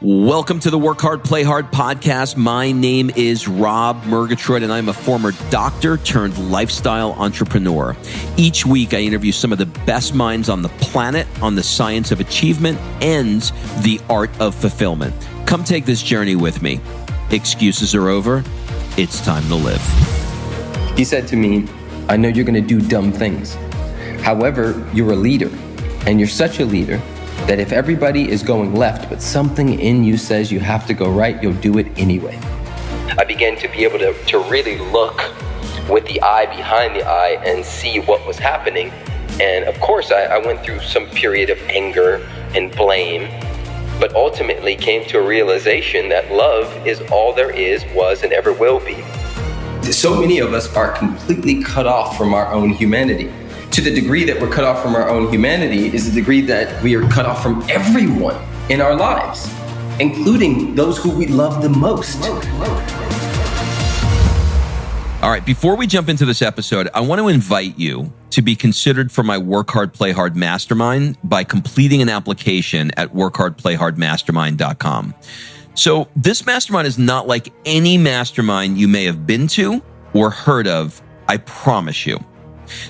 Welcome to the Work Hard, Play Hard podcast. My name is Rob Murgatroyd, and I'm a former doctor turned lifestyle entrepreneur. Each week, I interview some of the best minds on the planet on the science of achievement and the art of fulfillment. Come take this journey with me. Excuses are over. It's time to live. He said to me, I know you're going to do dumb things. However, you're a leader, and you're such a leader that if everybody is going left, but something in you says you have to go right, you'll do it anyway. I began to be able to really look with the eye behind the eye and see what was happening. And of course, I went through some period of anger and blame, but ultimately came to a realization that love is all there is, was, and ever will be. So many of us are completely cut off from our own humanity. To the degree that we're cut off from our own humanity is the degree that we are cut off from everyone in our lives, including those who we love the most. All right, before we jump into this episode, I want to invite you to be considered for my Work Hard, Play Hard Mastermind by completing an application at workhardplayhardmastermind.com. So this mastermind is not like any mastermind you may have been to or heard of, I promise you.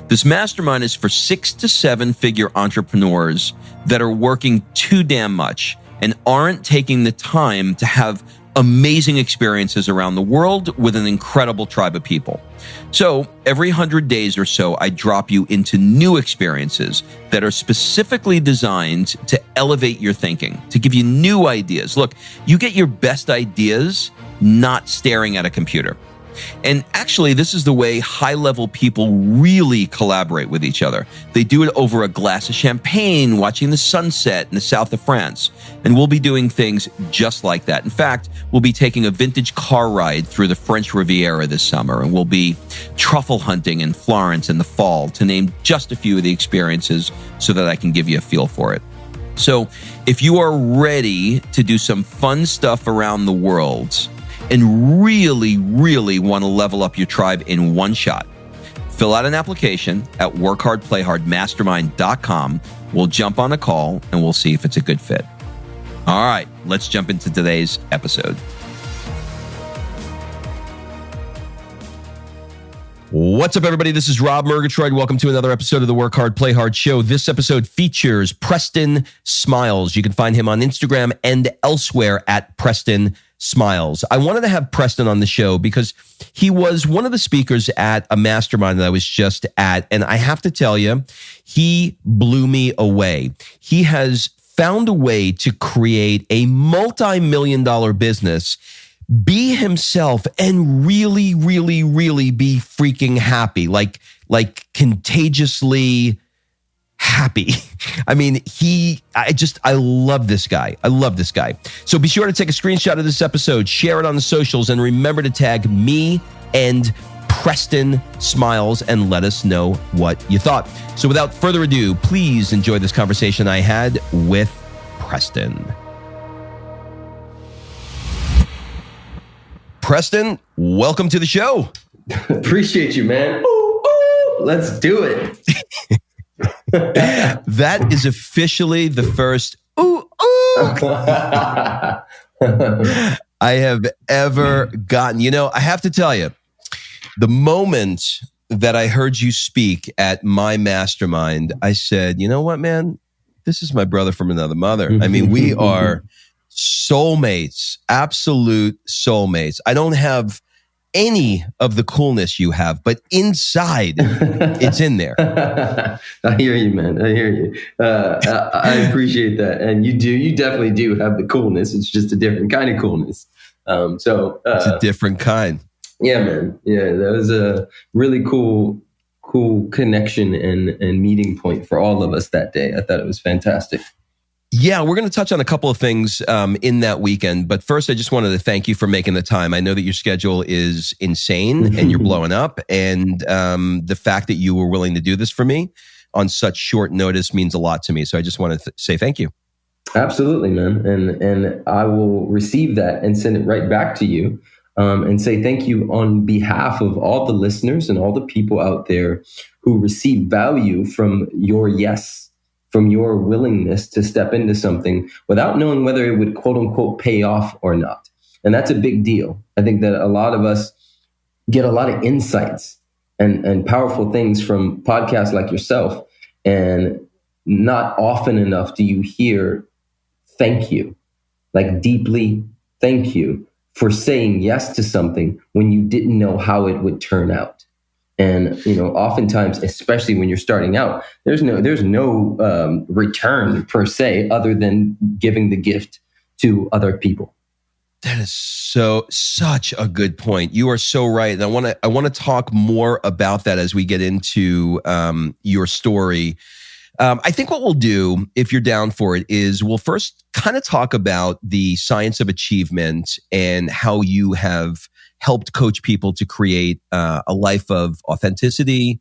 This mastermind is for 6 to 7 figure entrepreneurs that are working too damn much and aren't taking the time to have amazing experiences around the world with an incredible tribe of people. So every 100 days or so, I drop you into new experiences that are specifically designed to elevate your thinking, to give you new ideas. Look, you get your best ideas not staring at a computer. And actually, this is the way high-level people really collaborate with each other. They do it over a glass of champagne, watching the sunset in the south of France. And we'll be doing things just like that. In fact, we'll be taking a vintage car ride through the French Riviera this summer, and we'll be truffle hunting in Florence in the fall, to name just a few of the experiences so that I can give you a feel for it. So if you are ready to do some fun stuff around the world and really, really want to level up your tribe in one shot, fill out an application at workhardplayhardmastermind.com. We'll jump on a call and we'll see if it's a good fit. All right, let's jump into today's episode. What's up, everybody? This is Rob Murgatroyd. Welcome to another episode of the Work Hard, Play Hard show. This episode features Preston Smiles. You can find him on Instagram and elsewhere at Preston Smiles. I wanted to have Preston on the show because he was one of the speakers at a mastermind that I was just at. And I have to tell you, he blew me away. He has found a way to create a multi-million-dollar business, be himself, and really, really, really be freaking happy, like contagiously happy. I mean, I love this guy. I love this guy. So be sure to take a screenshot of this episode, share it on the socials, and remember to tag me and Preston Smiles and let us know what you thought. So without further ado, please enjoy this conversation I had with Preston. Preston, welcome to the show. Appreciate you, man. Ooh, ooh, let's do it. That is officially the first ooh, ooh I have ever gotten. You know, I have to tell you, the moment that I heard you speak at my mastermind, I said, you know what, man? This is my brother from another mother. I mean, we are soulmates, absolute soulmates. I don't have any of the coolness you have, but inside, it's in there. I hear you, man. I hear you. I appreciate that. And you definitely do have the coolness. It's just a different kind of coolness. It's a different kind. Yeah, man. Yeah, that was a really cool connection and meeting point for all of us that day. I thought it was fantastic. Yeah, we're going to touch on a couple of things in that weekend. But first, I just wanted to thank you for making the time. I know that your schedule is insane and you're blowing up. And the fact that you were willing to do this for me on such short notice means a lot to me. So I just wanted to say thank you. Absolutely, man. And I will receive that and send it right back to you and say thank you on behalf of all the listeners and all the people out there who receive value from your yes from your willingness to step into something without knowing whether it would quote unquote pay off or not. And that's a big deal. I think that a lot of us get a lot of insights and powerful things from podcasts like yourself. And not often enough do you hear thank you, like deeply thank you for saying yes to something when you didn't know how it would turn out. And, oftentimes, especially when you're starting out, there's no return per se, other than giving the gift to other people. That is such a good point. You are so right. And I want to talk more about that as we get into your story. I think what we'll do, if you're down for it, is we'll first kind of talk about the science of achievement and how you have helped coach people to create a life of authenticity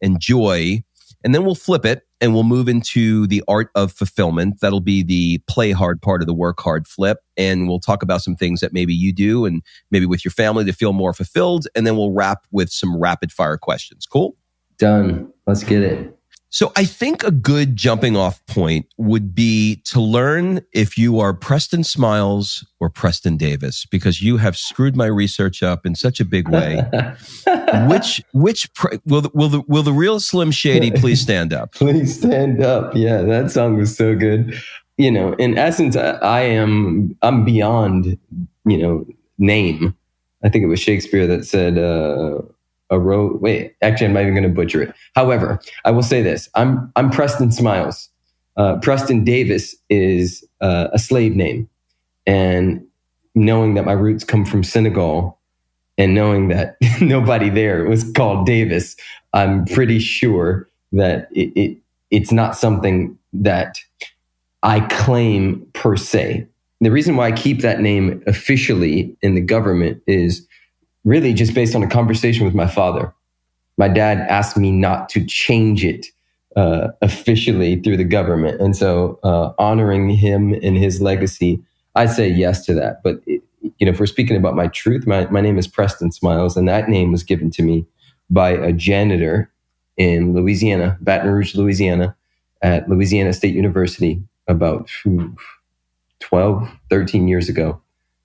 and joy. And then we'll flip it and we'll move into the art of fulfillment. That'll be the play hard part of the work hard flip. And we'll talk about some things that maybe you do and maybe with your family to feel more fulfilled. And then we'll wrap with some rapid fire questions. Cool? Done. Let's get it. So I think a good jumping off point would be to learn if you are Preston Smiles or Preston Davis, because you have screwed my research up in such a big way. Will the real Slim Shady please stand up? Please stand up. Yeah, that song was so good. In essence, I'm beyond, name. I think it was Shakespeare that said, actually, I'm not even going to butcher it. However, I will say this. I'm Preston Smiles. Preston Davis is a slave name. And knowing that my roots come from Senegal and knowing that nobody there was called Davis, I'm pretty sure that it's not something that I claim per se. The reason why I keep that name officially in the government is really just based on a conversation with my father. My dad asked me not to change it officially through the government. And so honoring him and his legacy, I say yes to that. But if we're speaking about my truth, my name is Preston Smiles, and that name was given to me by a janitor in Louisiana, Baton Rouge, Louisiana, at Louisiana State University about 12, 13 years ago.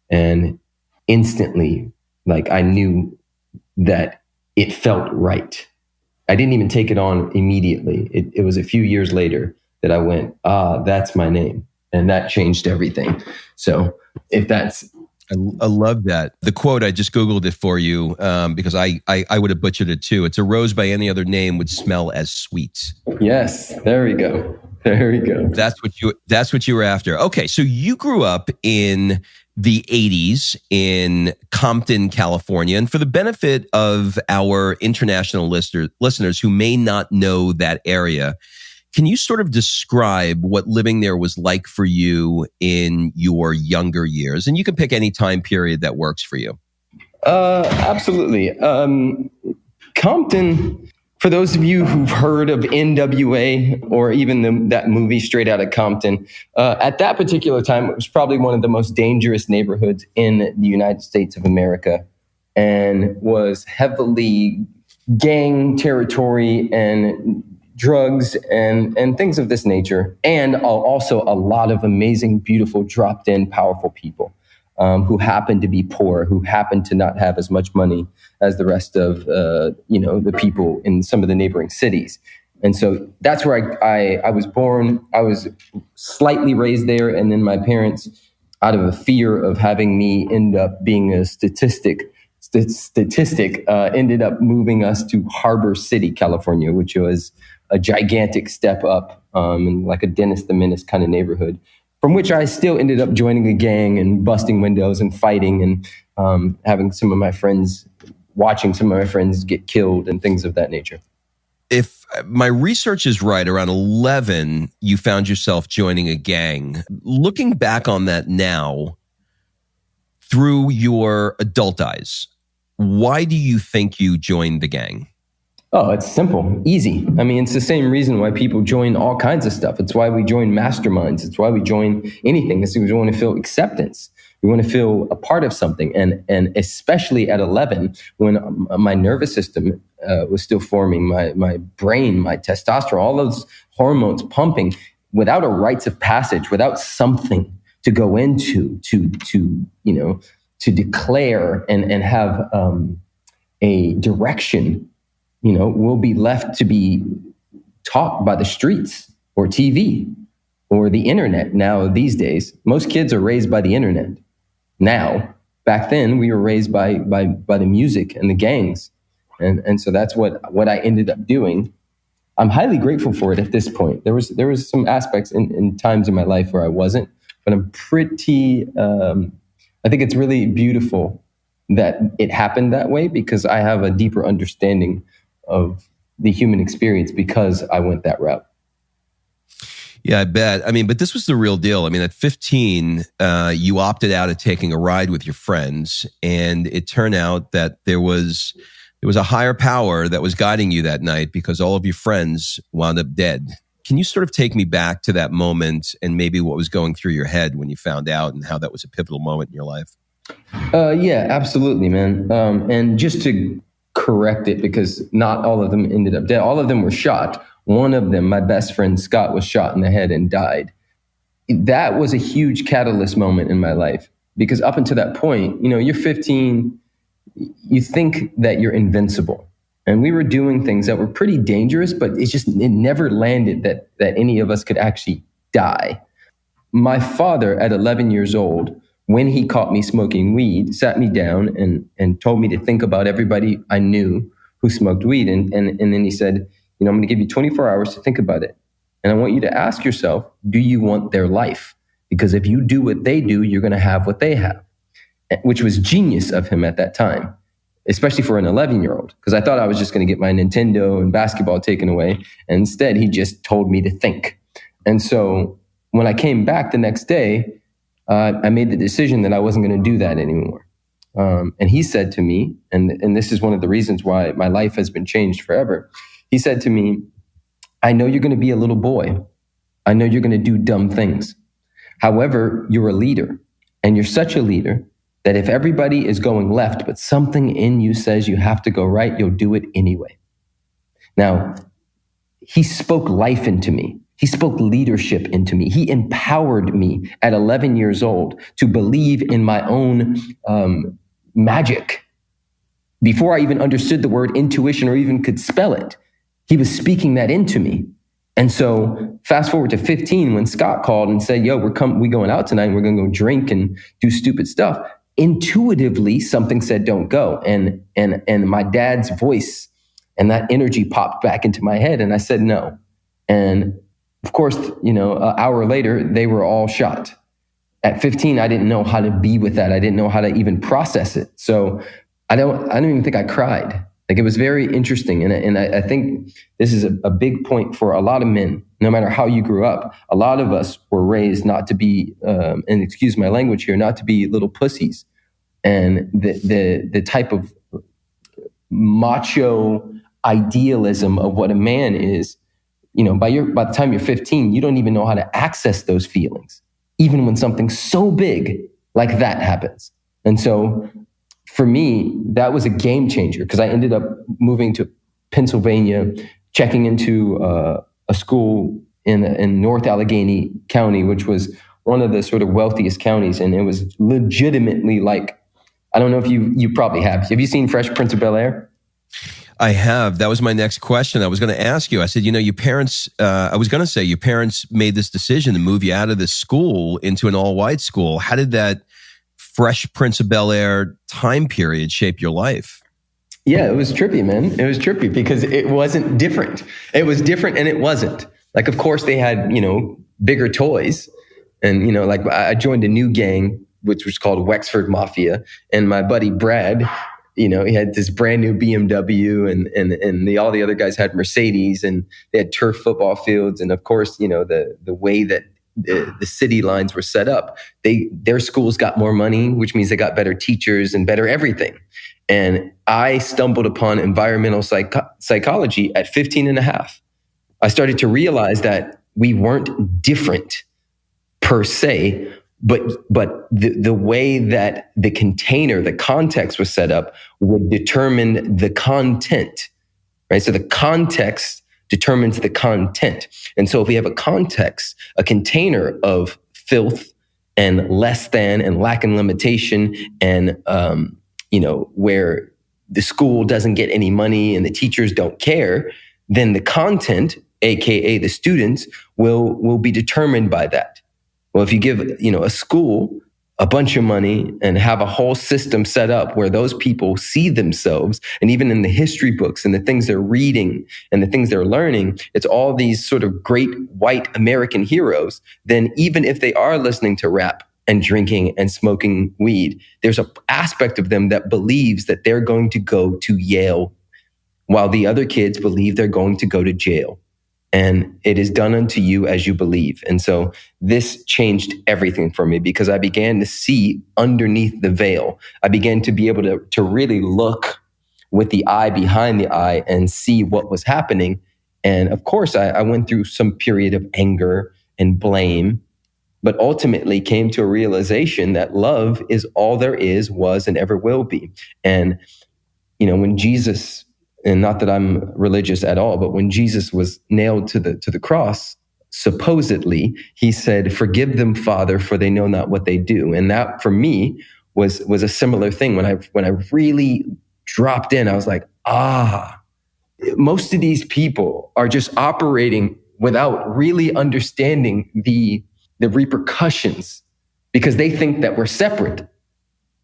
And instantly, I knew that it felt right. I didn't even take it on immediately. It was a few years later that I went, that's my name. And that changed everything. So if that's... I love that. The quote, I just Googled it for you because I would have butchered it too. It's a rose by any other name would smell as sweet. Yes, there we go. There we go. That's what you were after. Okay, so you grew up in the 80s in Compton, California. And for the benefit of our international listeners who may not know that area, can you sort of describe what living there was like for you in your younger years? And you can pick any time period that works for you. Absolutely. Compton, for those of you who've heard of NWA or even that movie Straight Outta Compton, at that particular time, it was probably one of the most dangerous neighborhoods in the United States of America and was heavily gang territory and drugs and things of this nature. And also a lot of amazing, beautiful, dropped-in, powerful people who happened to be poor, who happened to not have as much money as the rest of, the people in some of the neighboring cities. And so that's where I was born. I was slightly raised there. And then my parents, out of a fear of having me end up being a statistic, ended up moving us to Harbor City, California, which was a gigantic step up in like a Dennis the Menace kind of neighborhood, from which I still ended up joining a gang and busting windows and fighting and having watching some of my friends get killed and things of that nature. If my research is right, around 11, you found yourself joining a gang. Looking back on that now, through your adult eyes, why do you think you joined the gang? Oh, it's simple, easy. I mean, it's the same reason why people join all kinds of stuff. It's why we join masterminds. It's why we join anything. It's because we want to feel acceptance. We want to feel a part of something. And especially at 11, when my nervous system was still forming, my brain, my testosterone, all those hormones pumping, without a rites of passage, without something to go into, to declare and have a direction, we'll be left to be taught by the streets or TV or the internet. Now, these days, most kids are raised by the internet. Now, back then, we were raised by the music and the gangs. And so that's what I ended up doing. I'm highly grateful for it at this point. There was some aspects in times in my life where I wasn't, but I'm pretty, I think it's really beautiful that it happened that way, because I have a deeper understanding of the human experience because I went that route. Yeah, I bet. I mean, but this was the real deal. I mean, at 15, you opted out of taking a ride with your friends, and it turned out that there was a higher power that was guiding you that night, because all of your friends wound up dead. Can you sort of take me back to that moment and maybe what was going through your head when you found out, and how that was a pivotal moment in your life? Yeah, absolutely, man. And just to correct it, because not all of them ended up dead. All of them were shot. One of them, my best friend Scott, was shot in the head and died. That was a huge catalyst moment in my life, because up until that point, you're 15, you think that you're invincible. And we were doing things that were pretty dangerous, but it never landed that any of us could actually die. My father, at 11 years old, when he caught me smoking weed, sat me down and told me to think about everybody I knew who smoked weed. And then he said, I'm going to give you 24 hours to think about it. And I want you to ask yourself, do you want their life? Because if you do what they do, you're going to have what they have, which was genius of him at that time, especially for an 11-year-old, because I thought I was just going to get my Nintendo and basketball taken away. And instead, he just told me to think. And so when I came back the next day, I made the decision that I wasn't going to do that anymore. And he said to me, and this is one of the reasons why my life has been changed forever. He said to me, I know you're going to be a little boy. I know you're going to do dumb things. However, you're a leader, and you're such a leader that if everybody is going left, but something in you says you have to go right, you'll do it anyway. Now, he spoke life into me. He spoke leadership into me. He empowered me at 11 years old to believe in my own magic. Before I even understood the word intuition or even could spell it, he was speaking that into me. And so fast forward to 15, when Scott called and said, yo, we going out tonight and we're going to go drink and do stupid stuff. Intuitively, something said, don't go. And my dad's voice and that energy popped back into my head. And I said, no. And of course, an hour later, they were all shot. At 15, I didn't know how to be with that. I didn't know how to even process it. So I don't even think I cried. Like, it was very interesting. And I think this is a big point for a lot of men, no matter how you grew up. A lot of us were raised not to be, and excuse my language here, not to be little pussies. And the type of macho idealism of what a man is, by the time you're 15, you don't even know how to access those feelings, even when something so big like that happens. And so for me, that was a game changer, because I ended up moving to Pennsylvania, checking into a school in North Allegheny County, which was one of the sort of wealthiest counties. And it was legitimately like, I don't know if you probably have. Have you seen Fresh Prince of Bel-Air? I have. That was my next question. I was going to ask you. I said, your parents, your parents made this decision to move you out of this school into an all-white school. How did that Fresh Prince of Bel-Air time period shape your life? Yeah, it was trippy, man. It was trippy because it wasn't different. It was different and it wasn't. Like, of course, they had, bigger toys. And, like, I joined a new gang, which was called Wexford Mafia. And my buddy Brad, he had this brand new BMW, and all the other guys had Mercedes, and they had turf football fields. And of course, the way that the city lines were set up, their schools got more money, which means they got better teachers and better everything. And I stumbled upon environmental psychology at 15 and a half. I started to realize that we weren't different per se. But the way that the container, the context was set up would determine the content, right? So the context determines the content. And so if we have a context, a container of filth and less than and lack and limitation and, where the school doesn't get any money and the teachers don't care, then the content, AKA the students, will be determined by that. Well, if you give, a school a bunch of money and have a whole system set up where those people see themselves, and even in the history books and the things they're reading and the things they're learning, it's all these sort of great white American heroes, then even if they are listening to rap and drinking and smoking weed, there's an aspect of them that believes that they're going to go to Yale while the other kids believe they're going to go to jail. And it is done unto you as you believe. And so this changed everything for me because I began to see underneath the veil. I began to be able to really look with the eye behind the eye and see what was happening. And of course, I went through some period of anger and blame, but ultimately came to a realization that love is all there is, was, and ever will be. And, when Jesus, and not that I'm religious at all, but when Jesus was nailed to the cross, supposedly he said, "Forgive them, Father, for they know not what they do." And that for me was a similar thing. When I really dropped in, I was like, most of these people are just operating without really understanding the repercussions because they think that we're separate.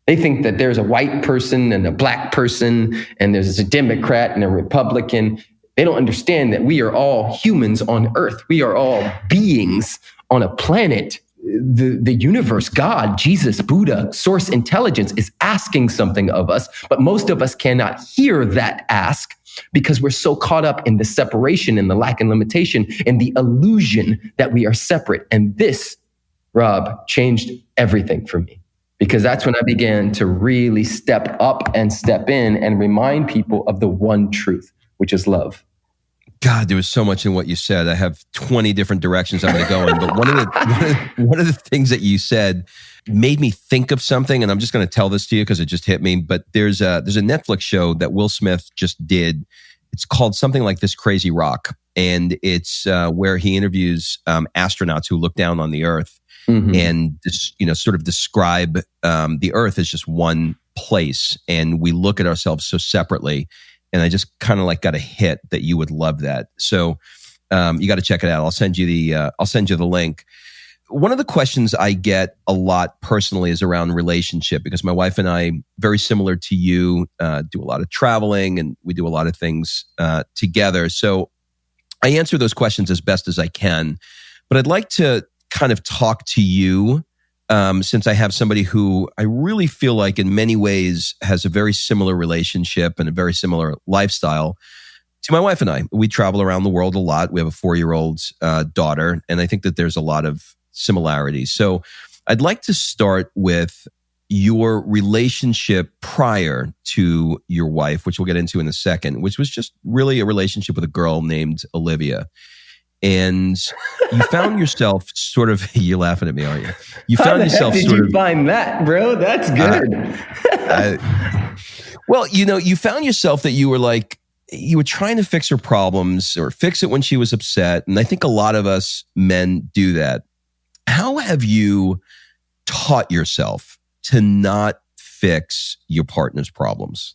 They think that there's a white person and a black person, and there's a Democrat and a Republican. They don't understand that we are all humans on earth. We are all beings on a planet. The universe, God, Jesus, Buddha, source intelligence is asking something of us, but most of us cannot hear that ask because we're so caught up in the separation and the lack and limitation and the illusion that we are separate. And this, Rob, changed everything for me. Because that's when I began to really step up and step in and remind people of the one truth, which is love. God, there was so much in what you said. I have 20 different directions I'm going to go in. But one of the things that you said made me think of something, and I'm just going to tell this to you because it just hit me. But there's a Netflix show that Will Smith just did. It's called something like This Crazy Rock, and it's where he interviews astronauts who look down on the Earth. Mm-hmm. And sort of describe the Earth as just one place, and we look at ourselves so separately. And I just kind of got a hit that you would love that. So you got to check it out. I'll send you the link. One of the questions I get a lot personally is around relationship, because my wife and I, very similar to you, do a lot of traveling and we do a lot of things together. So I answer those questions as best as I can, but I'd like to kind of talk to you since I have somebody who I really feel like in many ways has a very similar relationship and a very similar lifestyle to my wife and I. We travel around the world a lot. We have a 4-year-old daughter, and I think that there's a lot of similarities. So I'd like to start with your relationship prior to your wife, which we'll get into in a second, which was just really a relationship with a girl named Olivia. And you found yourself sort of, you're laughing at me, aren't you? You found yourself sort of. How the heck did you find that, bro? That's good. You found yourself that you were trying to fix her problems or fix it when she was upset. And I think a lot of us men do that. How have you taught yourself to not fix your partner's problems?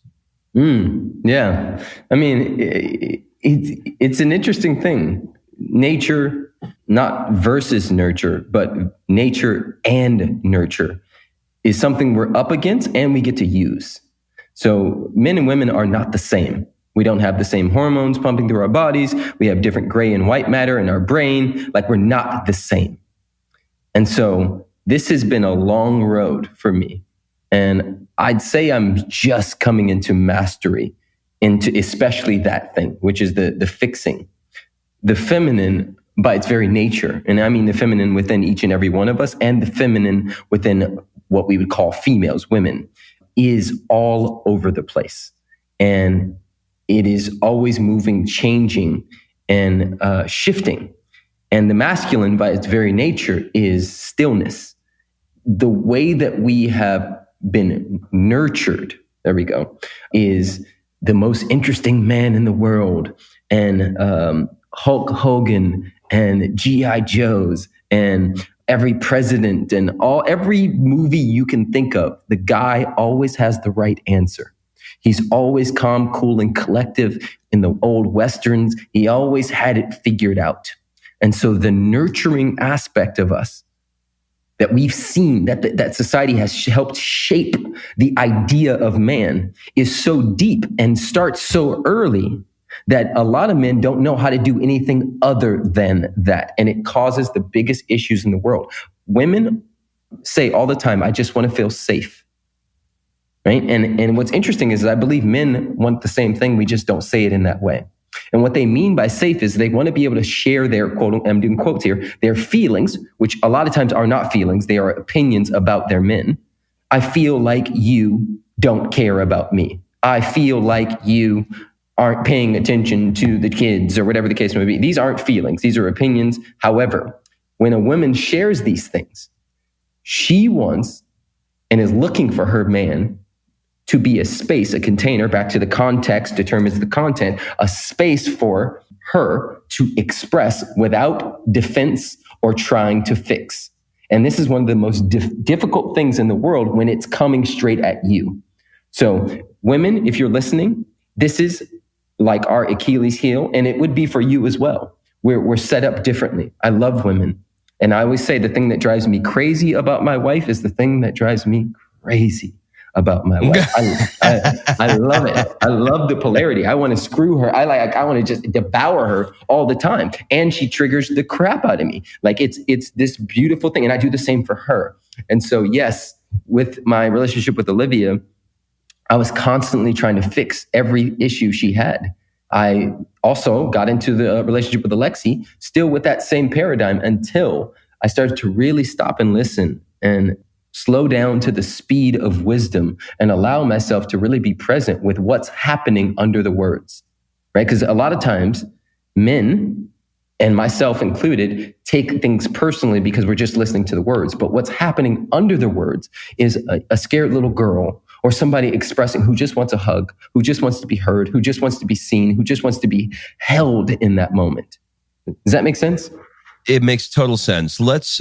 Yeah. I mean, it's an interesting thing. Nature, not versus nurture, but nature and nurture is something we're up against and we get to use. So men and women are not the same. We don't have the same hormones pumping through our bodies. We have different gray and white matter in our brain. We're not the same. And so this has been a long road for me. And I'd say I'm just coming into mastery into especially that thing, which is the fixing. The feminine by its very nature, and I mean the feminine within each and every one of us, and the feminine within what we would call females, women, is all over the place. And it is always moving, changing, and shifting. And the masculine by its very nature is stillness. the way that we have been nurtured, there we go, is the most interesting man in the world, and Hulk Hogan and G.I. Joes and every president and every movie you can think of, the guy always has the right answer. He's always calm, cool, and collective. In the old Westerns, he always had it figured out. And so the nurturing aspect of us that we've seen, that society has helped shape the idea of man, is so deep and starts so early that a lot of men don't know how to do anything other than that. And it causes the biggest issues in the world. Women say all the time, I just want to feel safe. Right? And what's interesting is I believe men want the same thing. We just don't say it in that way. And what they mean by safe is they want to be able to share their, quote, I'm doing quotes here, their feelings, which a lot of times are not feelings. They are opinions about their men. I feel like you don't care about me. I feel like you aren't paying attention to the kids, or whatever the case may be. These aren't feelings. These are opinions. However, when a woman shares these things, she wants and is looking for her man to be a space, a container, back to the context determines the content, a space for her to express without defense or trying to fix. And this is one of the most difficult things in the world when it's coming straight at you. So women, if you're listening, this is like our Achilles heel, and it would be for you as well. We're set up differently. I love women. And I always say the thing that drives me crazy about my wife is the thing that drives me crazy about my wife. I love it. I love the polarity. I want to screw her. I want to just devour her all the time. And she triggers the crap out of me. Like it's this beautiful thing. And I do the same for her. And so, yes, with my relationship with Olivia, I was constantly trying to fix every issue she had. I also got into the relationship with Alexi, still with that same paradigm, until I started to really stop and listen and slow down to the speed of wisdom and allow myself to really be present with what's happening under the words, right? Because a lot of times men, and myself included, take things personally because we're just listening to the words. But what's happening under the words is a scared little girl or somebody expressing who just wants a hug, who just wants to be heard, who just wants to be seen, who just wants to be held in that moment. Does that make sense? It makes total sense. Let's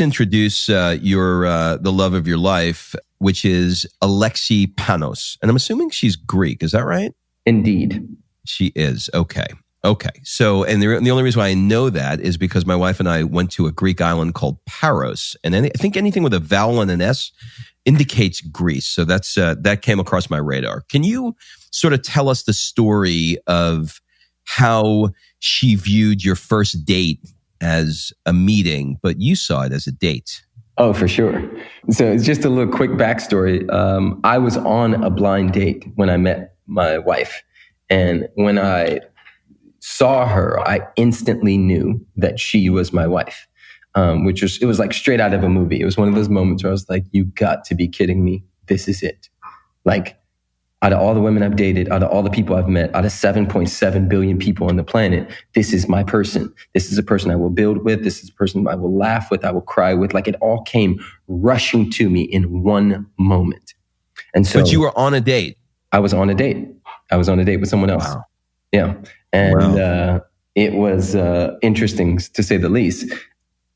introduce the love of your life, which is Alexi Panos, and I'm assuming she's Greek. Is that right? Indeed, she is. Okay. So, and the only reason why I know that is because my wife and I went to a Greek island called Paros, and I think anything with a vowel and an S indicates Greece. So that came across my radar. Can you sort of tell us the story of how she viewed your first date as a meeting, but you saw it as a date? Oh, for sure. So it's just a little quick backstory. I was on a blind date when I met my wife. And when I saw her, I instantly knew that she was my wife, it was like straight out of a movie. It was one of those moments where I was like, you got to be kidding me. This is it. Like, out of all the women I've dated, out of all the people I've met, out of 7.7 billion people on the planet, this is my person. This is a person I will build with. This is a person I will laugh with. I will cry with. Like, it all came rushing to me in one moment. And so, but you were on a date. I was on a date. I was on a date with someone else. Wow. Yeah. And it was interesting, to say the least.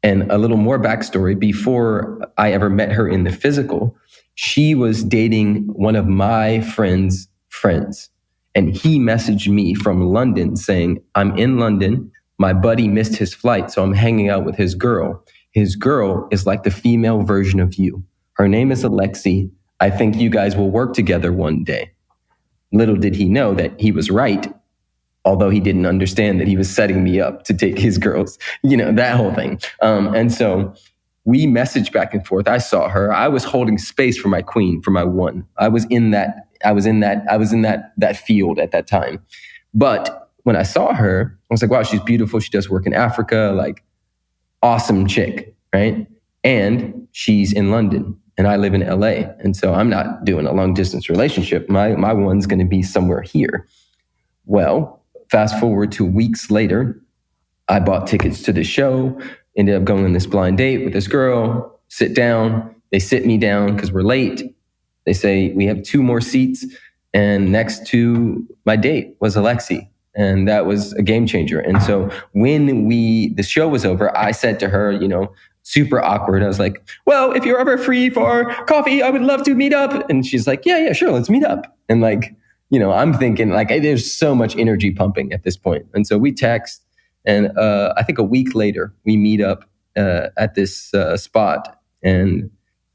And a little more backstory, before I ever met her in the physical, she was dating one of my friend's friends. And he messaged me from London saying, I'm in London. My buddy missed his flight, so I'm hanging out with his girl. His girl is like the female version of you. Her name is Alexi. I think you guys will work together one day. Little did he know that he was right, although he didn't understand that he was setting me up to take his girls, that whole thing. And so we messaged back and forth. I saw her. I was holding space for my queen, for my one. I was in that field at that time. But when I saw her, I was like, wow, she's beautiful. She does work in Africa, like awesome chick, right? And she's in London and I live in LA. And so I'm not doing a long distance relationship. My one's going to be somewhere here. Well, fast forward to weeks later, I bought tickets to the show, ended up going on this blind date with this girl. sit down. They sit me down because we're late. They say, we have 2 more seats. And next to my date was Alexi. And that was a game changer. And so when the show was over, I said to her, super awkward. I was like, well, if you're ever free for coffee, I would love to meet up. And she's like, yeah, sure. Let's meet up. And I'm thinking there's so much energy pumping at this point. And so we text. And I think a week later, we meet up at this spot. And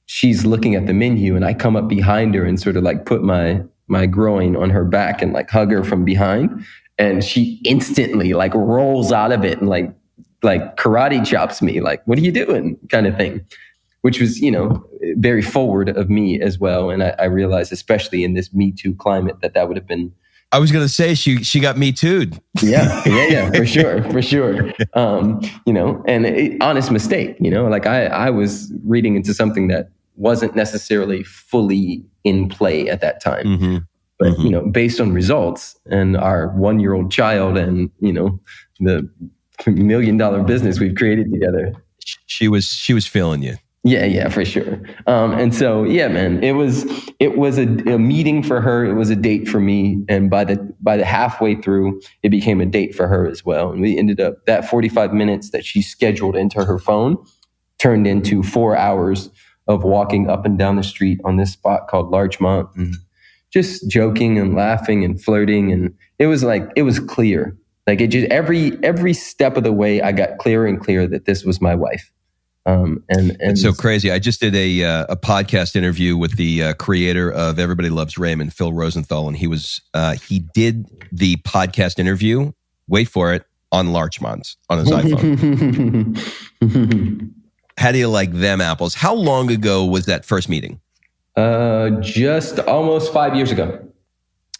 she's looking at the menu. And I come up behind her and sort of put my groin on her back and hug her from behind. And she instantly rolls out of it and karate chops me, what are you doing, kind of thing, which was, very forward of me as well. And I realized, especially in this Me Too climate, that would have been. I was going to say she got Me Too'd. Yeah, for sure. And honest mistake, I was reading into something that wasn't necessarily fully in play at that time. Mm-hmm. But, based on results and our 1-year-old child and, the $1 million business we've created together. She was feeling you. Yeah, for sure. And so, yeah, man, it was a meeting for her. It was a date for me. And by the halfway through, it became a date for her as well. And we ended up, that 45 minutes that she scheduled into her phone turned into 4 hours of walking up and down the street on this spot called Larchmont, and just joking and laughing and flirting. And it was clear. It just every step of the way, I got clearer and clearer that this was my wife. And it's so crazy. I just did a podcast interview with the creator of Everybody Loves Raymond, Phil Rosenthal, and he did the podcast interview. Wait for it, on Larchmont on his iPhone. How do you like them apples? How long ago was that first meeting? Just almost 5 years ago.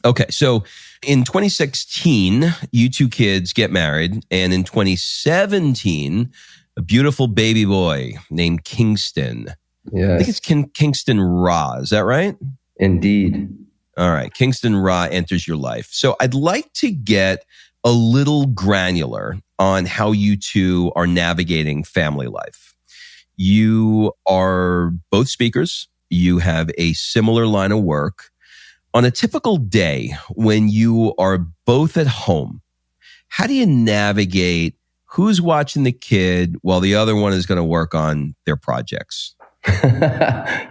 Okay, so in 2016, you 2 kids get married, and in 2017, a beautiful baby boy named Kingston. Yes. I think it's Kingston Ra. Is that right? Indeed. All right, Kingston Ra enters your life. So I'd like to get a little granular on how you 2 are navigating family life. You are both speakers. You have a similar line of work. On a typical day when you are both at home, how do you navigate who's watching the kid while the other one is going to work on their projects? Yeah.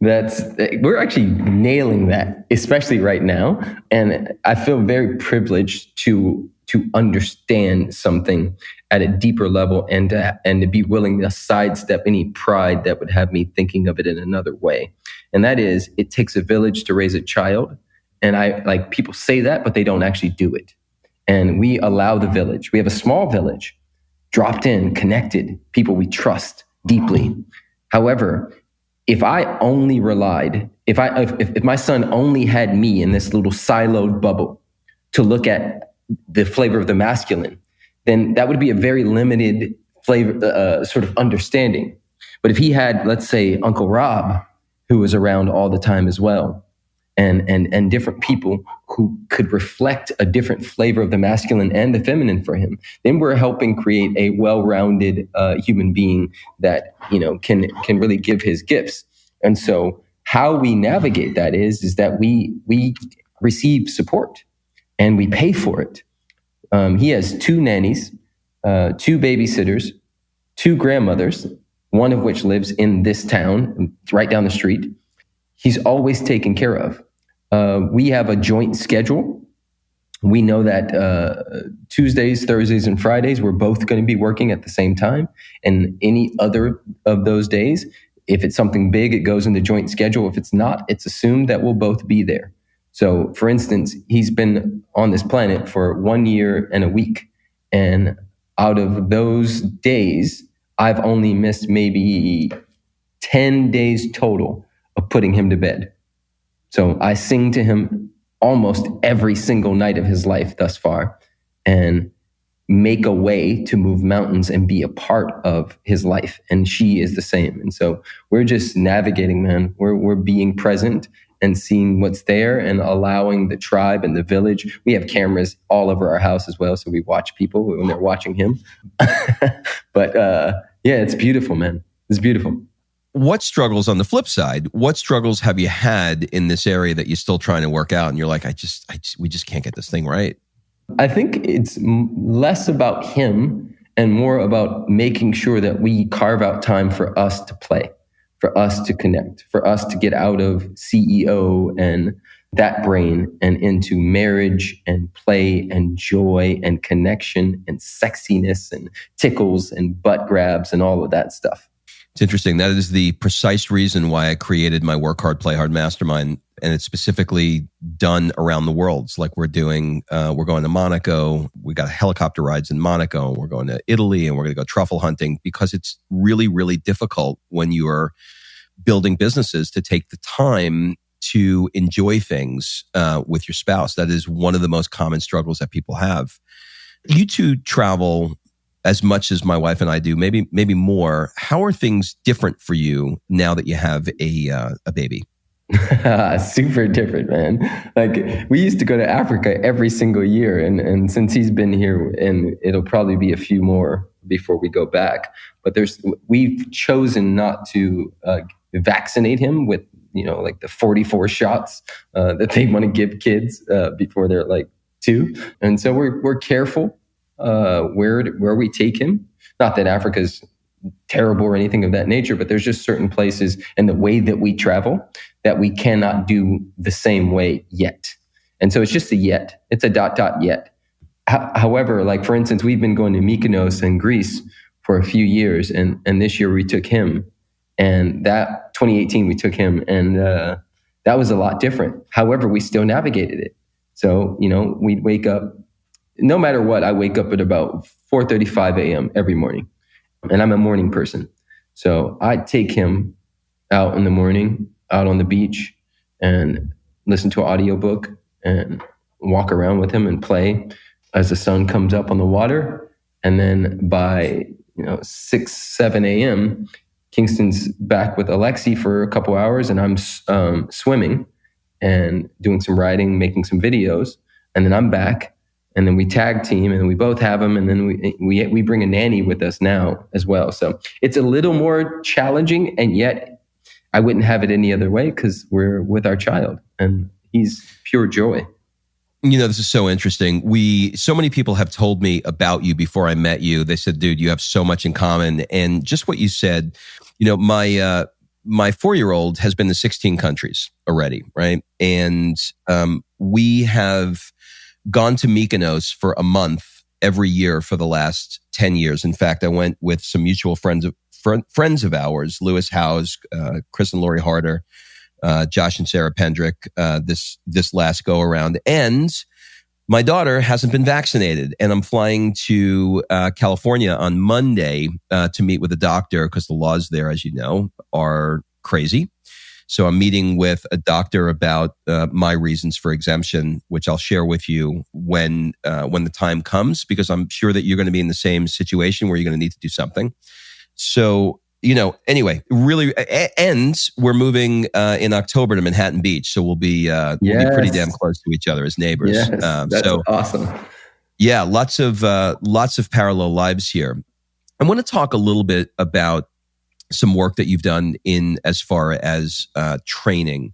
We're actually nailing that, especially right now. And I feel very privileged to understand something at a deeper level and to be willing to sidestep any pride that would have me thinking of it in another way. And that is, it takes a village to raise a child. And people say that, but they don't actually do it. And we allow the village. We have a small village, dropped in, connected, people we trust deeply. However, if I only relied, if my son only had me in this little siloed bubble to look at the flavor of the masculine, then that would be a very limited flavor, sort of understanding. But if he had, let's say, Uncle Rob, who was around all the time as well, and different people who could reflect a different flavor of the masculine and the feminine for him, then we're helping create a well-rounded human being that can really give his gifts. And so how we navigate that is that we receive support and we pay for it. He has 2 nannies, 2 babysitters, 2 grandmothers, one of which lives in this town, right down the street. He's always taken care of. We have a joint schedule. We know that Tuesdays, Thursdays, and Fridays, we're both going to be working at the same time. And any other of those days, if it's something big, it goes in the joint schedule. If it's not, it's assumed that we'll both be there. So, for instance, he's been on this planet for 1 year and a week. And out of those days, I've only missed maybe 10 days total of putting him to bed. So I sing to him almost every single night of his life thus far and make a way to move mountains and be a part of his life. And she is the same. And so we're just navigating, man. We're being present and seeing what's there and allowing the tribe and the village. We have cameras all over our house as well. So we watch people when they're watching him. But yeah, it's beautiful, man. It's beautiful. What struggles on the flip side? What struggles have you had in this area that you're still trying to work out? And you're like, we just can't get this thing right. I think it's less about him and more about making sure that we carve out time for us to play, for us to connect, for us to get out of CEO and that brain and into marriage and play and joy and connection and sexiness and tickles and butt grabs and all of that stuff. It's interesting. That is the precise reason why I created my Work Hard, Play Hard Mastermind. And it's specifically done around the world. It's like we're going to Monaco. We got helicopter rides in Monaco. We're going to Italy and we're going to go truffle hunting because it's really, really difficult when you are building businesses to take the time to enjoy things with your spouse. That is one of the most common struggles that people have. You two travel as much as my wife and I do, maybe more. How are things different for you now that you have a baby? Super different, man. Like we used to go to Africa every single year, and since he's been here, and it'll probably be a few more before we go back. But we've chosen not to vaccinate him with like the 44 shots that they want to give kids before they're like 2, and so we're careful where we take him. Not that Africa's terrible or anything of that nature, but there's just certain places and the way that we travel that we cannot do the same way yet. And so it's just a yet. It's a ... yet. However, like for instance, we've been going to Mykonos and Greece for a few years, and this year we took him, and that 2018 we took him, and that was a lot different. However, we still navigated it. So we'd wake up. No matter what, I wake up at about 4:35 a.m. every morning. And I'm a morning person. So I take him out in the morning, out on the beach, and listen to an audiobook and walk around with him and play as the sun comes up on the water. And then by 6, 7 a.m., Kingston's back with Alexi for a couple hours, and I'm swimming and doing some writing, making some videos. And then I'm back. And then we tag team, and we both have them, and then we bring a nanny with us now as well. So it's a little more challenging, and yet I wouldn't have it any other way because we're with our child, and he's pure joy. This is so interesting. So many people have told me about you before I met you. They said, dude, you have so much in common. And just what you said, my 4-year-old has been to 16 countries already, right? And we have gone to Mykonos for a month every year for the last 10 years. In fact, I went with some mutual friends of ours, Lewis Howes, Chris and Lori Harder, Josh and Sarah Pendrick, this last go around. And my daughter hasn't been vaccinated, and I'm flying to California on Monday to meet with a doctor because the laws there, as you know, are crazy. So I'm meeting with a doctor about my reasons for exemption, which I'll share with you when the time comes, because I'm sure that you're going to be in the same situation where you're going to need to do something. So, anyway, really ends. We're moving in October to Manhattan Beach, so we'll be pretty damn close to each other as neighbors. Yes, that's awesome. Yeah, lots of parallel lives here. I want to talk a little bit about some work that you've done in as far as training.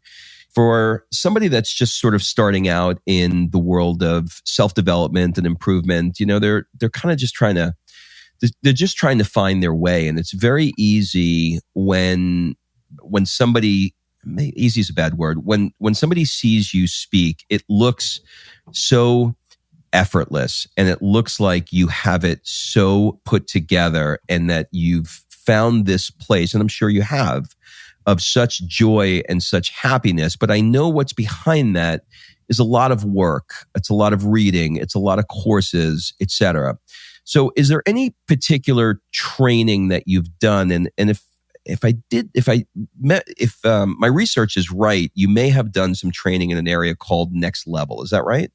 For somebody that's just sort of starting out in the world of self-development and improvement, they're kind of just trying to find their way. And it's very easy when somebody, easy is a bad word, when somebody sees you speak, it looks so effortless, and it looks like you have it so put together, and that you've found this place, and I'm sure you have, of such joy and such happiness. But I know what's behind that is a lot of work. It's a lot of reading. It's a lot of courses, etc. So is there any particular training that you've done? And if my research is right, you may have done some training in an area called Next Level. Is that right?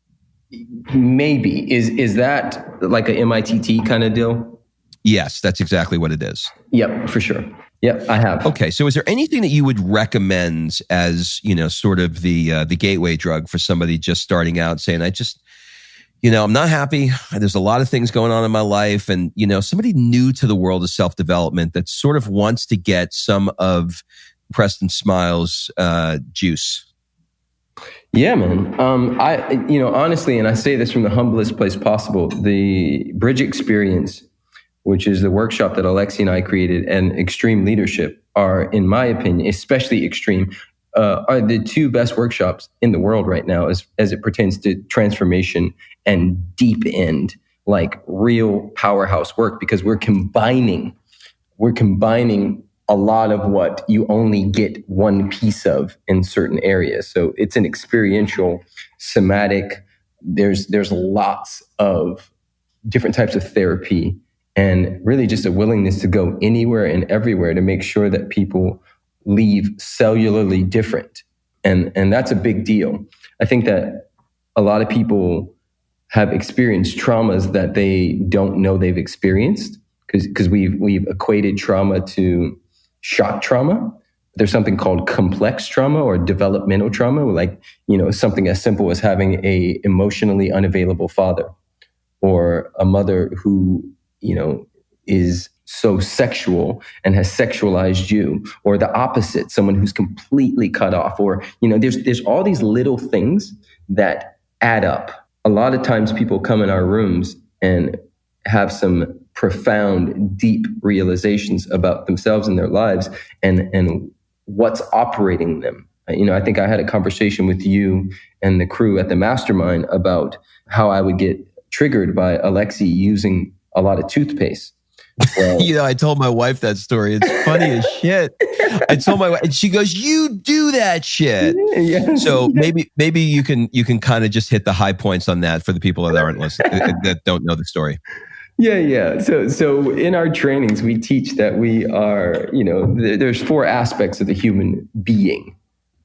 Maybe. Is that like a MITT kind of deal? Yes, that's exactly what it is. Yep, for sure. Yep, I have. Okay, so is there anything that you would recommend as, sort of the gateway drug for somebody just starting out, saying, I'm not happy. There's a lot of things going on in my life. And, somebody new to the world of self-development that sort of wants to get some of Preston Smiles' juice. Yeah, man. Honestly, and I say this from the humblest place possible, the Bridge Experience, which is the workshop that Alexi and I created, and Extreme Leadership are, in my opinion, especially Extreme, are the two best workshops in the world right now as it pertains to transformation and deep end, like real powerhouse work, because we're combining a lot of what you only get one piece of in certain areas. So it's an experiential, somatic, there's lots of different types of therapy, and really just a willingness to go anywhere and everywhere to make sure that people leave cellularly different. And that's a big deal. I think that a lot of people have experienced traumas that they don't know they've experienced, because we've equated trauma to shock trauma. There's something called complex trauma or developmental trauma, like, something as simple as having a emotionally unavailable father, or a mother who, is so sexual and has sexualized you, or the opposite, someone who's completely cut off, or, there's all these little things that add up. A lot of times people come in our rooms and have some profound, deep realizations about themselves and their lives, and what's operating them. I think I had a conversation with you and the crew at the mastermind about how I would get triggered by Alexi using a lot of toothpaste. Well, I told my wife that story. It's funny as shit. I told my wife, and she goes, "You do that shit." Yeah. So maybe you can kind of just hit the high points on that for the people that aren't listening, that don't know the story. Yeah. So in our trainings, we teach that we are, there's 4 aspects of the human being.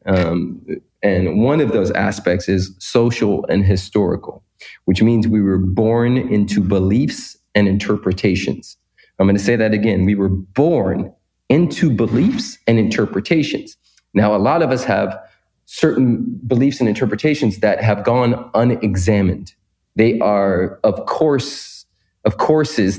And one of those aspects is social and historical, which means we were born into beliefs and interpretations. I'm going to say that again. We were born into beliefs and interpretations. Now, a lot of us have certain beliefs and interpretations that have gone unexamined. They are, of courses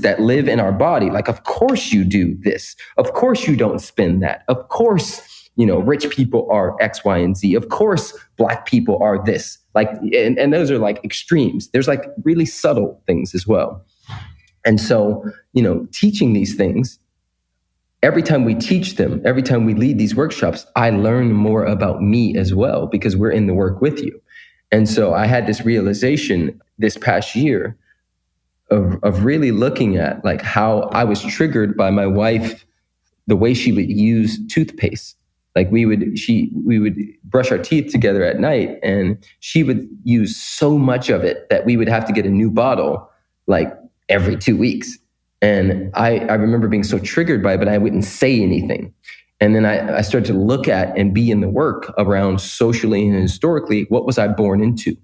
that live in our body. Like, of course you do this. Of course you don't spend that. Of course, rich people are X, Y, and Z. Of course, Black people are this. Like, and those are like extremes. There's like really subtle things as well. And so, teaching these things, every time we teach them, every time we lead these workshops, I learn more about me as well, because we're in the work with you. And so I had this realization this past year of really looking at like how I was triggered by my wife, the way she would use toothpaste. Like we would brush our teeth together at night, and she would use so much of it that we would have to get a new bottle like every 2 weeks. And I remember being so triggered by it, but I wouldn't say anything. And then I started to look at and be in the work around socially and historically, what was I born into?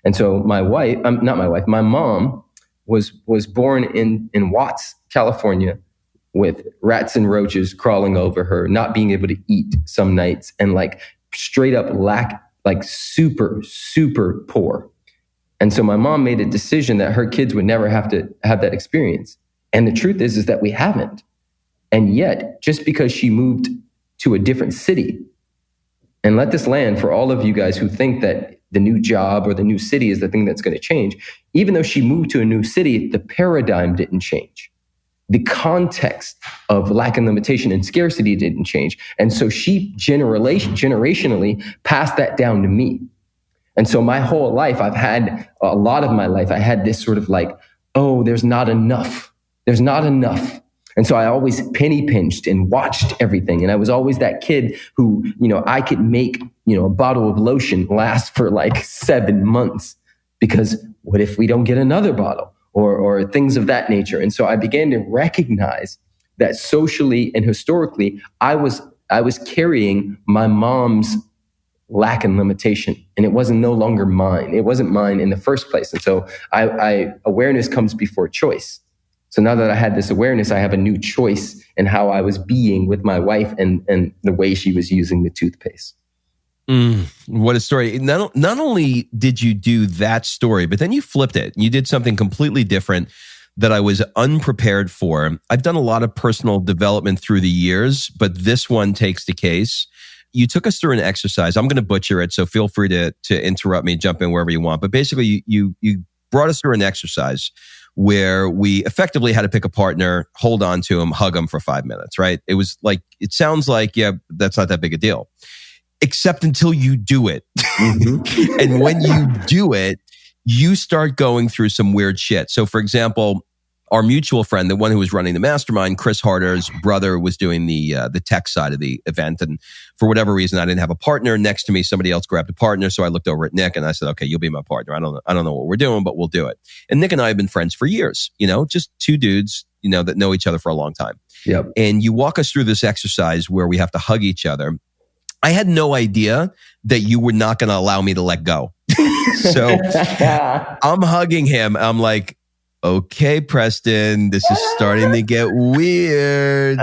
And so my mom was born in Watts, California, with rats and roaches crawling over her, not being able to eat some nights, and like straight up like super, super poor. And so my mom made a decision that her kids would never have to have that experience. And the truth is that we haven't. And yet, just because she moved to a different city, and let this land for all of you guys who think that the new job or the new city is the thing that's going to change, even though she moved to a new city, the paradigm didn't change. The context of lack and limitation and scarcity didn't change. And so she generationally passed that down to me. And so my whole life, a lot of my life, I had this sort of like, oh, there's not enough. There's not enough. And so I always penny pinched and watched everything. And I was always that kid who, I could make, a bottle of lotion last for like 7 months, because what if we don't get another bottle or things of that nature? And so I began to recognize that socially and historically, I was carrying my mom's lack and limitation, and it wasn't no longer mine. It wasn't mine in the first place. And so awareness comes before choice. So now that I had this awareness, I have a new choice in how I was being with my wife and the way she was using the toothpaste. What a story. Not only did you do that story, but then you flipped it. You did something completely different that I was unprepared for. I've done a lot of personal development through the years, but this one takes the case. You took us through an exercise. I'm going to butcher it, so feel free to interrupt me, jump in wherever you want. But basically, you brought us through an exercise where we effectively had to pick a partner, hold on to him, hug him for 5 minutes, right? It was like, it sounds like, yeah, that's not that big a deal. Except until you do it. Mm-hmm. And when you do it, you start going through some weird shit. So for example, our mutual friend, the one who was running the mastermind, Chris Harder's brother, was doing the tech side of the event. And for whatever reason, I didn't have a partner next to me. Somebody else grabbed a partner. So I looked over at Nick and I said, okay, you'll be my partner. I don't know what we're doing, but we'll do it. And Nick and I have been friends for years, just two dudes, that know each other for a long time. Yep. And you walk us through this exercise where we have to hug each other. I had no idea that you were not going to allow me to let go. So I'm hugging him. I'm like, okay, Preston, this is starting to get weird.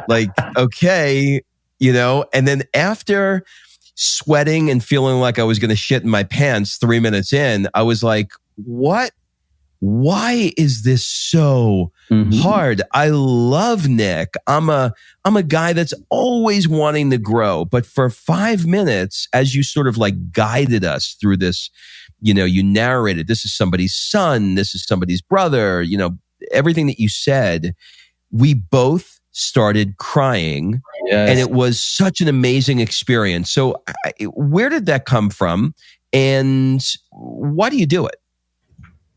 Like, okay, and then after sweating and feeling like I was going to shit in my pants 3 minutes in, I was like, what? Why is this so hard? I love Nick. I'm a guy that's always wanting to grow. But for 5 minutes, as you sort of like guided us through this, you narrated, this is somebody's son, this is somebody's brother, everything that you said, we both started crying. Yes. And it was such an amazing experience. So where did that come from? And why do you do it?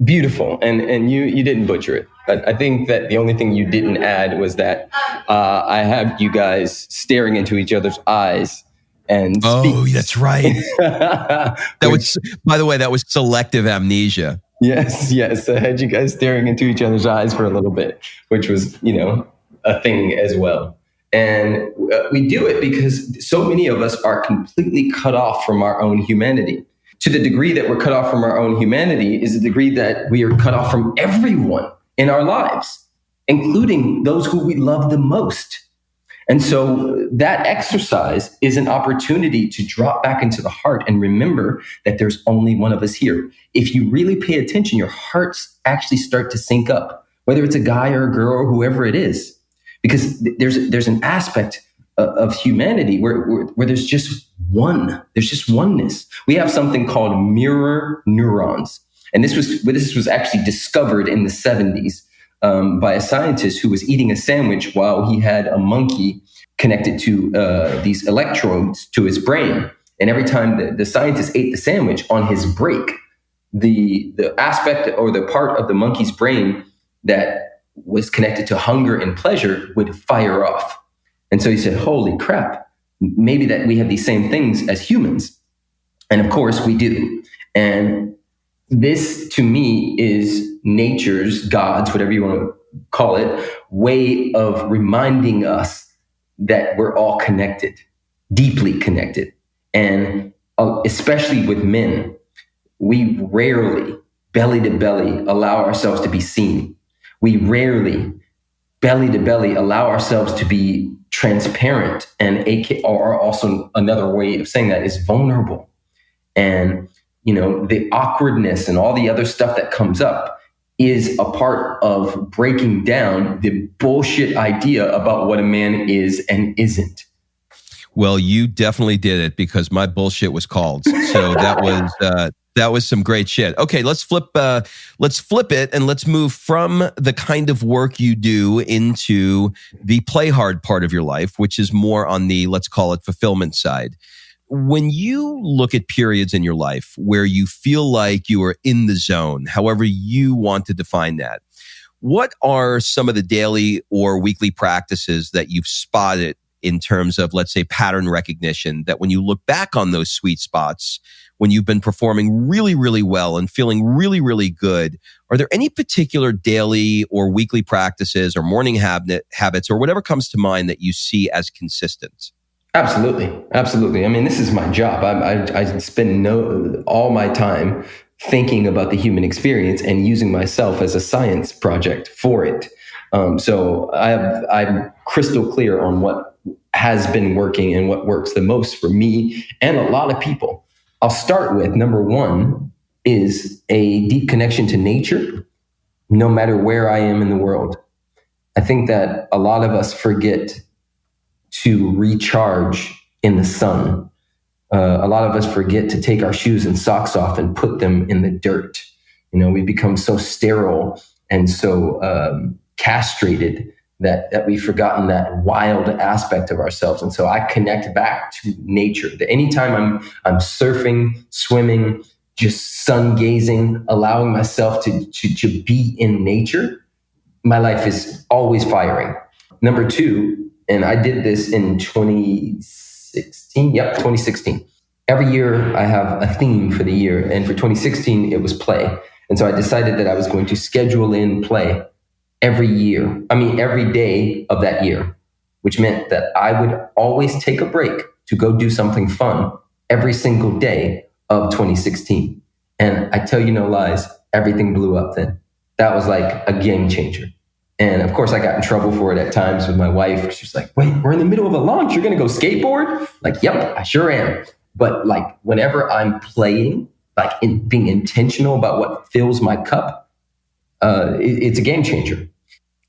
Beautiful. And you didn't butcher it. But I think that the only thing you didn't add was that I had you guys staring into each other's eyes and oh, that's right. By the way, that was selective amnesia. Yes. I had you guys staring into each other's eyes for a little bit, which was, a thing as well. And we do it because so many of us are completely cut off from our own humanity. To the degree that we're cut off from our own humanity is the degree that we are cut off from everyone in our lives, including those who we love the most. And so that exercise is an opportunity to drop back into the heart and remember that there's only one of us here. If you really pay attention, your hearts actually start to sync up, whether it's a guy or a girl or whoever it is, because there's an aspect of humanity where there's just one. There's just oneness. We have something called mirror neurons. And this was actually discovered in the 70s by a scientist who was eating a sandwich while he had a monkey connected to these electrodes to his brain. And every time the scientist ate the sandwich, on his break, the aspect or the part of the monkey's brain that was connected to hunger and pleasure would fire off. And so he said, holy crap, maybe that we have these same things as humans. And of course we do. And this to me is nature's, God's, whatever you want to call it, way of reminding us that we're all connected, deeply connected. And especially with men, we rarely, belly to belly, allow ourselves to be seen. We rarely, belly to belly, allow ourselves to be transparent, and or also another way of saying that is vulnerable. And the awkwardness and all the other stuff that comes up is a part of breaking down the bullshit idea about what a man is and isn't. Well, you definitely did it, because my bullshit was called. So that was some great shit. Okay, let's flip it and let's move from the kind of work you do into the play hard part of your life, which is more on the, let's call it, fulfillment side. When you look at periods in your life where you feel like you are in the zone, however you want to define that, what are some of the daily or weekly practices that you've spotted in terms of, let's say, pattern recognition, that when you look back on those sweet spots, when you've been performing really, really well and feeling really, really good, are there any particular daily or weekly practices or morning habits or whatever comes to mind that you see as consistent? Absolutely. I mean, this is my job. I spend all my time thinking about the human experience and using myself as a science project for it. So I'm crystal clear on what has been working and what works the most for me and a lot of people. I'll start with number one is a deep connection to nature, no matter where I am in the world. I think that a lot of us forget to recharge in the sun. A lot of us forget to take our shoes and socks off and put them in the dirt. We become so sterile and so castrated that we've forgotten that wild aspect of ourselves. And so I connect back to nature. That anytime I'm surfing, swimming, just sun gazing, allowing myself to be in nature, my life is always firing. Number two, and I did this in 2016. Yep, 2016. Every year I have a theme for the year. And for 2016, it was play. And so I decided that I was going to schedule in play every day of that year, which meant that I would always take a break to go do something fun every single day of 2016. And I tell you no lies, everything blew up then. That was like a game changer. And of course, I got in trouble for it at times with my wife. She's like, wait, we're in the middle of a launch. You're going to go skateboard? Like, yep, I sure am. But like whenever I'm playing, like being intentional about what fills my cup, it's a game changer.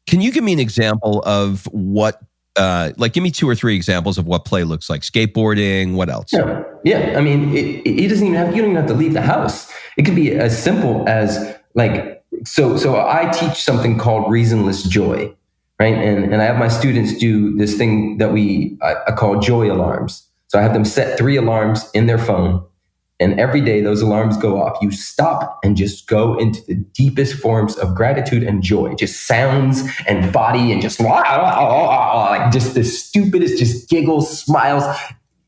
Can you give me an example of what, give me 2 or 3 examples of what play looks like? Skateboarding, what else? Yeah. I mean, you don't even have to leave the house. It could be as simple as so I teach something called reasonless joy, right? And I have my students do this thing that I call joy alarms. So I have them set 3 alarms in their phone. And every day those alarms go off. You stop and just go into the deepest forms of gratitude and joy, just sounds and body and just like just the stupidest, just giggles, smiles.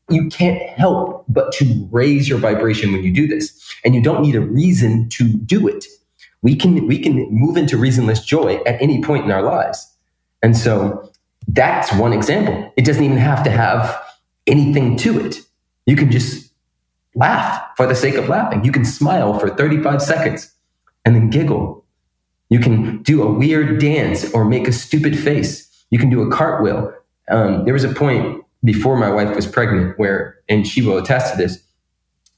You can't help but to raise your vibration when you do this. And you don't need a reason to do it. We can move into reasonless joy at any point in our lives. And so that's one example. It doesn't even have to have anything to it. You can just laugh for the sake of laughing. You can smile for 35 seconds and then giggle. You can do a weird dance or make a stupid face. You can do a cartwheel. There was a point before my wife was pregnant and she will attest to this,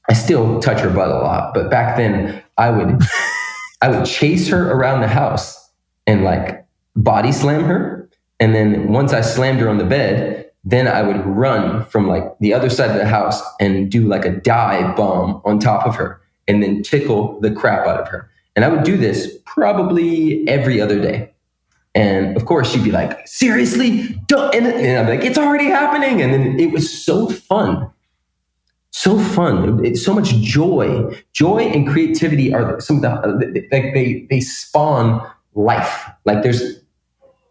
I still touch her butt a lot. But back then I would chase her around the house and like body slam her. And then once I slammed her on the bed, then I would run from like the other side of the house and do like a dive bomb on top of her and then tickle the crap out of her. And I would do this probably every other day. And of course she'd be like, seriously? Don't. And I'm like, it's already happening. And then it was so fun. So fun. It's so much joy. Joy and creativity are some of they spawn life. Like this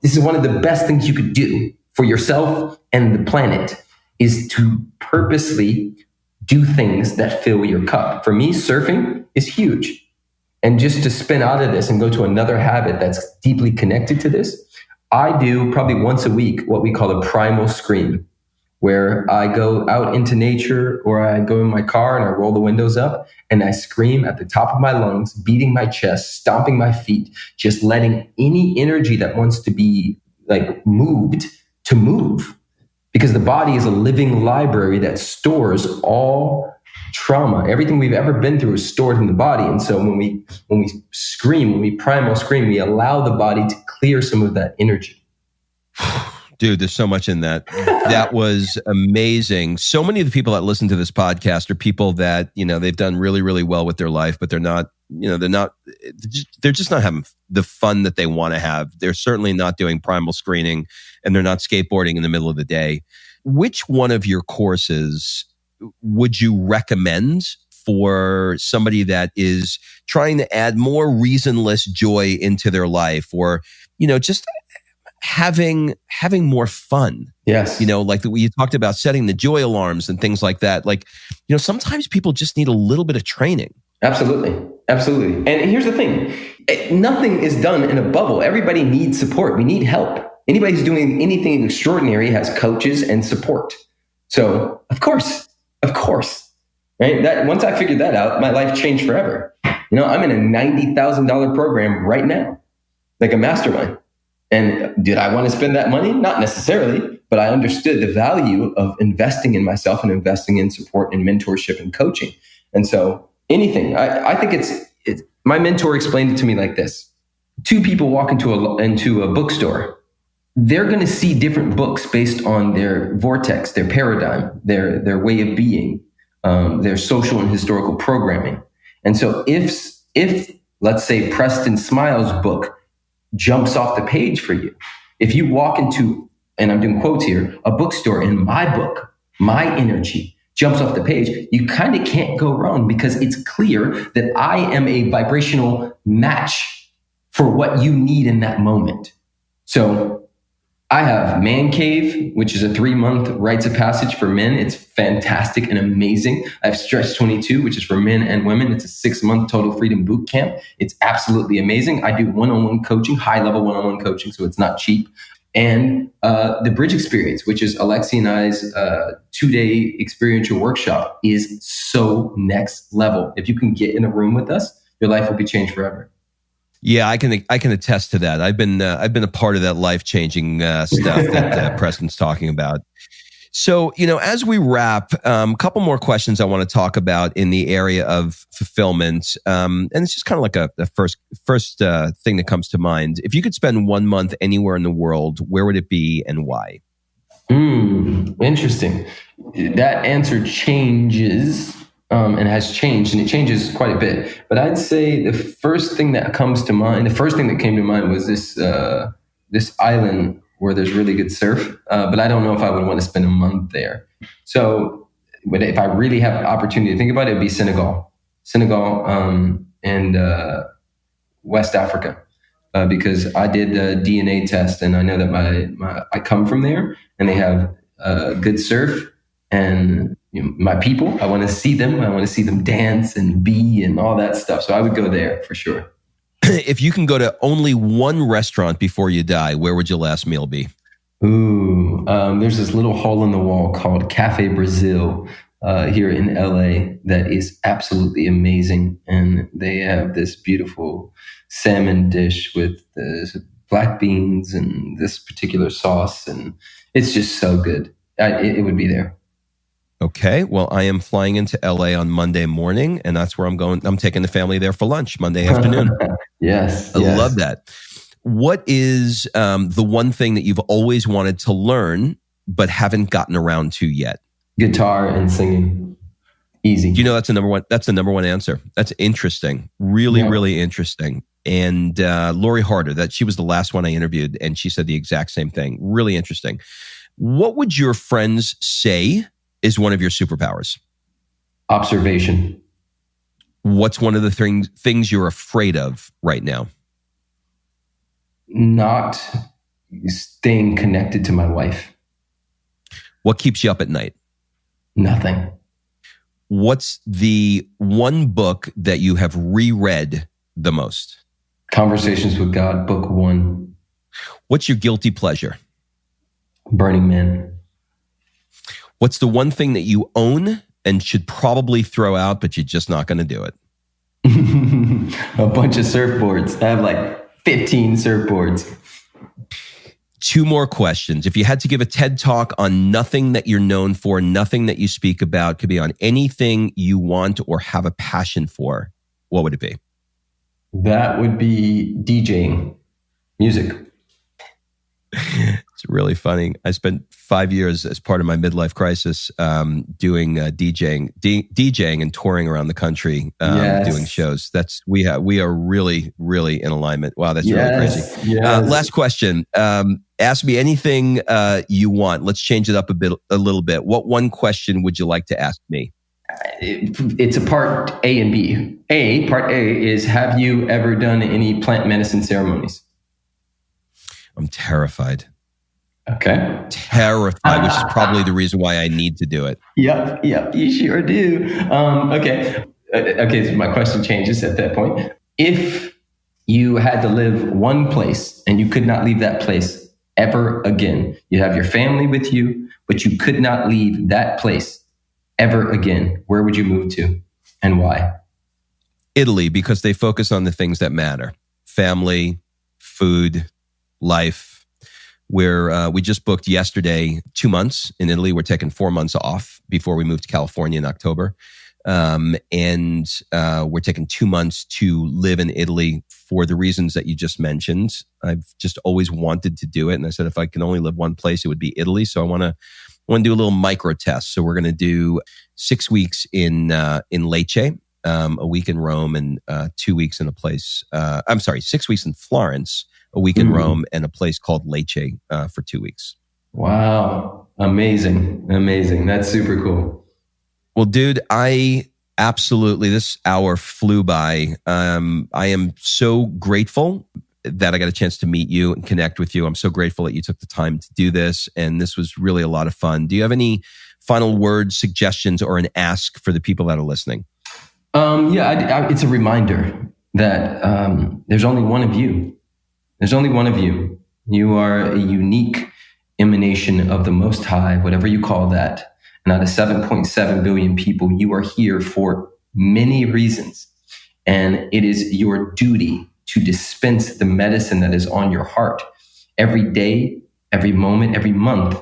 is one of the best things you could do for yourself and the planet is to purposely do things that fill your cup. For me, surfing is huge. And just to spin out of this and go to another habit that's deeply connected to this, I do probably once a week what we call a Primal Scream, where I go out into nature or I go in my car and I roll the windows up and I scream at the top of my lungs, beating my chest, stomping my feet, just letting any energy that wants to be like moved to move. Because the body is a living library that stores all trauma. Everything we've ever been through is stored in the body. And so when we scream, when we primal scream, we allow the body to clear some of that energy. Dude, there's so much in that. That was amazing. So many of the people that listen to this podcast are people that, they've done really, really well with their life, but they're just not having the fun that they want to have. They're certainly not doing primal screening and they're not skateboarding in the middle of the day. Which one of your courses would you recommend for somebody that is trying to add more reasonless joy into their life or, just having more fun? Yes. Like you talked about setting the joy alarms and things like that. Like, sometimes people just need a little bit of training. Absolutely. And here's the thing. Nothing is done in a bubble. Everybody needs support. We need help. Anybody who's doing anything extraordinary has coaches and support. So of course, right? That once I figured that out, my life changed forever. I'm in a $90,000 program right now, like a mastermind. And did I want to spend that money? Not necessarily, but I understood the value of investing in myself and investing in support and mentorship and coaching. And so anything, I think it's my mentor explained it to me like this. Two people walk into a bookstore. They're going to see different books based on their vortex, their paradigm, their way of being, their social and historical programming. And so if let's say Preston Smiles' book jumps off the page for you, if you walk into, and I'm doing quotes here, a bookstore and my book, my energy jumps off the page, you kind of can't go wrong because it's clear that I am a vibrational match for what you need in that moment. So I have Man Cave, which is a 3-month rites of passage for men. It's fantastic and amazing. I have Stretch 22, which is for men and women. It's a 6-month total freedom boot camp. It's absolutely amazing. I do one-on-one coaching, high-level one-on-one coaching, so it's not cheap. And the Bridge Experience, which is Alexi and I's 2-day experiential workshop, is so next level. If you can get in a room with us, your life will be changed forever. Yeah, I can attest to that. I've been a part of that life-changing stuff that Preston's talking about. So, as we wrap, a couple more questions I want to talk about in the area of fulfillment, and it's just kind of like a first thing that comes to mind. If you could spend 1 month anywhere in the world, where would it be and why? Interesting. That answer changes. And has changed, and it changes quite a bit. But I'd say the first thing that came to mind was this island where there's really good surf. But I don't know if I would want to spend a month there. So, but if I really have an opportunity to think about it, it'd be Senegal, and West Africa, because I did a DNA test, and I know that I come from there, and they have good surf. And my people, I want to see them. I want to see them dance and be and all that stuff. So I would go there for sure. If you can go to only one restaurant before you die, where would your last meal be? There's this little hole in the wall called Cafe Brazil here in LA that is absolutely amazing. And they have this beautiful salmon dish with the black beans and this particular sauce. And it's just so good. It would be there. Okay. Well, I am flying into LA on Monday morning, and that's where I'm going. I'm taking the family there for lunch Monday afternoon. Yes. I love that. What is the one thing that you've always wanted to learn but haven't gotten around to yet? Guitar and singing. Easy. That's the number one answer. That's interesting. Really interesting. And Lori Harder, she was the last one I interviewed, and she said the exact same thing. Really interesting. What would your friends say is one of your superpowers? Observation. What's one of the things you're afraid of right now? Not staying connected to my wife. What keeps you up at night? Nothing. What's the one book that you have reread the most? Conversations with God, book 1. What's your guilty pleasure? Burning Man. What's the one thing that you own and should probably throw out, but you're just not going to do it? A bunch of surfboards. I have like 15 surfboards. 2 more questions. If you had to give a TED Talk on nothing that you're known for, nothing that you speak about, could be on anything you want or have a passion for, what would it be? That would be DJing, music. It's really funny. I spent 5 years as part of my midlife crisis doing DJing and touring around the country, doing shows. We are really, really in alignment. Wow, that's really crazy. Yes. Last question. Ask me anything you want. Let's change it up a little bit. What one question would you like to ask me? It's a part A and B. Part A is, have you ever done any plant medicine ceremonies? I'm terrified. Okay. Terrified, which is probably the reason why I need to do it. Yep, you sure do. Okay, so my question changes at that point. If you had to live one place and you could not leave that place ever again, you have your family with you, but you could not leave that place ever again, where would you move to and why? Italy, because they focus on the things that matter. Family, food, life. where we just booked yesterday 2 months in Italy. We're taking 4 months off before we move to California in October. And we're taking 2 months to live in Italy for the reasons that you just mentioned. I've just always wanted to do it. And I said, if I can only live one place, it would be Italy. So I want to do a little micro test. So we're going to do 6 weeks in Lecce, a week in Rome, and 2 weeks in a place. 6 weeks in Florence, a week in Rome, and a place called Lecce for 2 weeks. Wow. Amazing. That's super cool. Well, dude, this hour flew by. I am so grateful that I got a chance to meet you and connect with you. I'm so grateful that you took the time to do this. And this was really a lot of fun. Do you have any final words, suggestions, or an ask for the people that are listening? It's a reminder that there's only one of you. There's only one of you. You are a unique emanation of the Most High, whatever you call that. And out of 7.7 billion people, you are here for many reasons. And it is your duty to dispense the medicine that is on your heart every day, every moment, every month,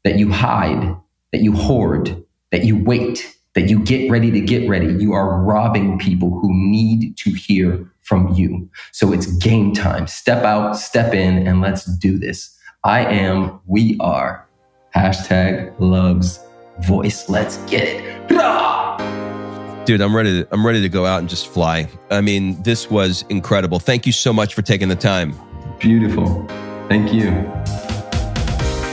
that you hide, that you hoard, that you wait, that you get ready to get ready. You are robbing people who need to hear from you. So it's game time. Step out, step in, and let's do this. We are #Lugs Voice. Let's get it. Blah! Dude, I'm ready to go out and just fly. I mean, this was incredible. Thank you so much for taking the time. Beautiful. Thank you.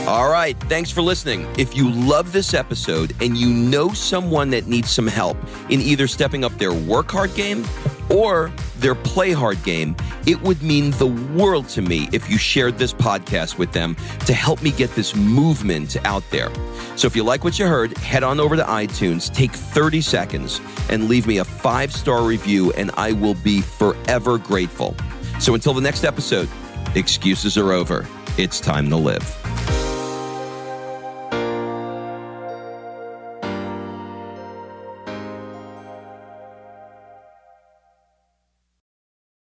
All right. Thanks for listening. If you love this episode and you know someone that needs some help in either stepping up their work hard game or their play hard game, it would mean the world to me if you shared this podcast with them to help me get this movement out there. So if you like what you heard, head on over to iTunes, take 30 seconds, and leave me a 5-star review, and I will be forever grateful. So until the next episode, excuses are over. It's time to live.